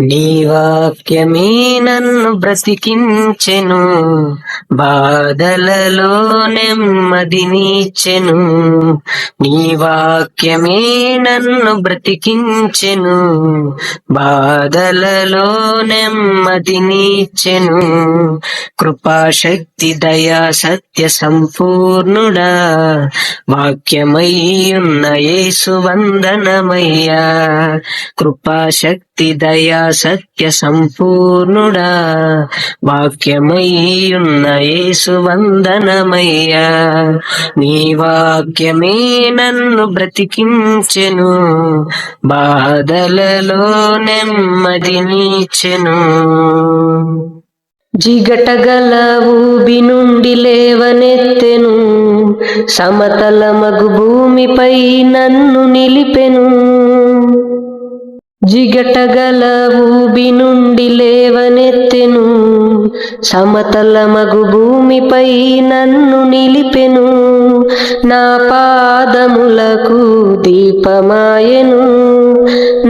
నీ వాక్యమే నన్ను బ్రతికించెను, బాధలలో నెమ్మదినిచ్చెను. నీ వాక్యమే నన్ను బ్రతికించెను, బాధలలో నెమ్మదినిచ్చెను. కృపాశక్తి దయా సత్య సంపూర్ణుడా, వాక్యమై ఉన్న యేసు వందనమయ్యా. కృపాశక్తి దయా సత్య సంపూర్ణుడా, వాక్యమై ఉన్న యేసు వందనమయ్యా. నీ వాక్యమే నన్ను బ్రతికించెను, బాధలలో నెమ్మదినిచ్చెను. జిగటగల ఊబి నుండి లేవనెత్తెను, సమతలమగు భూమిపై నన్ను నిలిపెను. జిగటగల ఊబి నుండి లేవనెత్తెను, సమతలమగు భూమిపై నన్ను నిలిపెను. నా పాదములకు దీపమాయెను,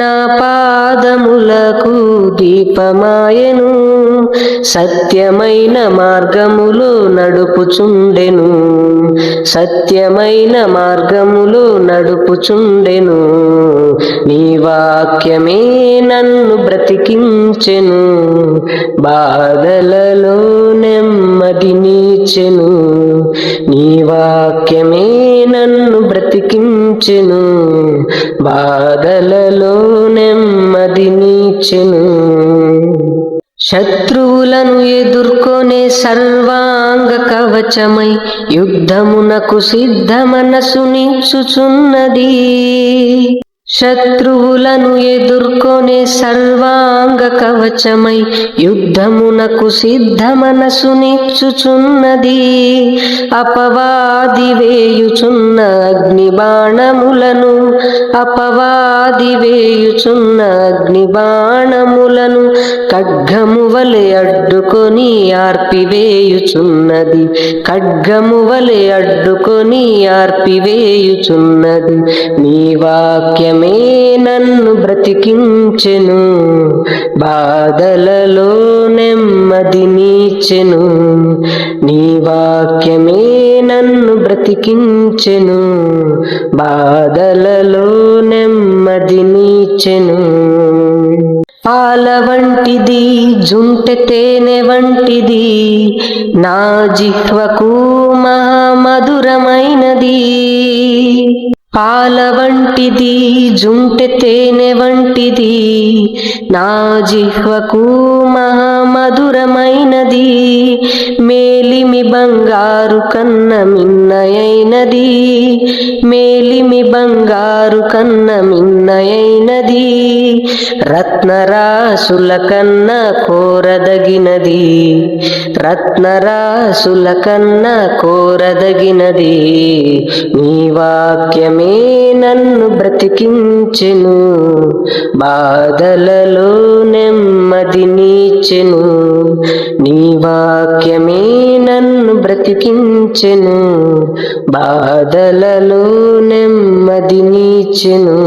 నా పాదములకు దీపమాయెను. సత్యమైన మార్గములో నడుపుచుండెను, సత్యమైన మార్గములో నడుపుచుండెను. నీ వాక్యమే నన్ను బ్రతికించెను, బాధలలో నెమ్మదినిచ్చెను. నీ వాక్యమే నన్ను బ్రతికించెను, బాధలలో నెమ్మదినిచ్చెను. శత్రువులను ఎదుర్కొనే సర్వాంగ కవచమై యుద్ధమునకు సిద్ధ మనసునిచ్చుచున్నది. శత్రువులను ఎదుర్కొనే సర్వాంగ కవచమై యుద్ధమునకు సిద్ధ మనసునిచ్చుచున్నది. అపవాది వేయుచున్న అగ్ని బాణములను, అపవాది వేయుచున్న అగ్ని బాణములను ఖడ్గము వలె అడ్డుకొని ఆర్పివేయుచున్నది, ఖడ్గము వలె అడ్డుకొని ఆర్పివేయుచున్నది. నీ వాక్యమే నన్ను బ్రతికించెను, బాధలలో నెమ్మదినిచ్చెను. నీ వాక్యమే నన్ను బ్రతికించెను, బాధలలో నెమ్మదినిచ్చెను. పాల వంటిది జుంటె తేనె వంటిది, నా జిహ్వకు మహామధురమైనది. పాల వంటిది జుంటె తేనె వంటిది, నా జిహ్వకు మహామధురమైనది. మేలిమి బంగారు కన్న మిన్నయైనది, మేలిమి బంగారు కన్న మిన్నయైనది. రత్నరాసుల కన్న కోరదగినది, రత్నరాసుల కన్న కోరదగినది. నీ వాక్యమే నన్ను బ్రతికించెను, బాధలలో నెమ్మదినిచ్చెను. నీ వాక్యమే నన్ను బ్రతికించెను, బాధలలో నెమ్మదినిచ్చెను.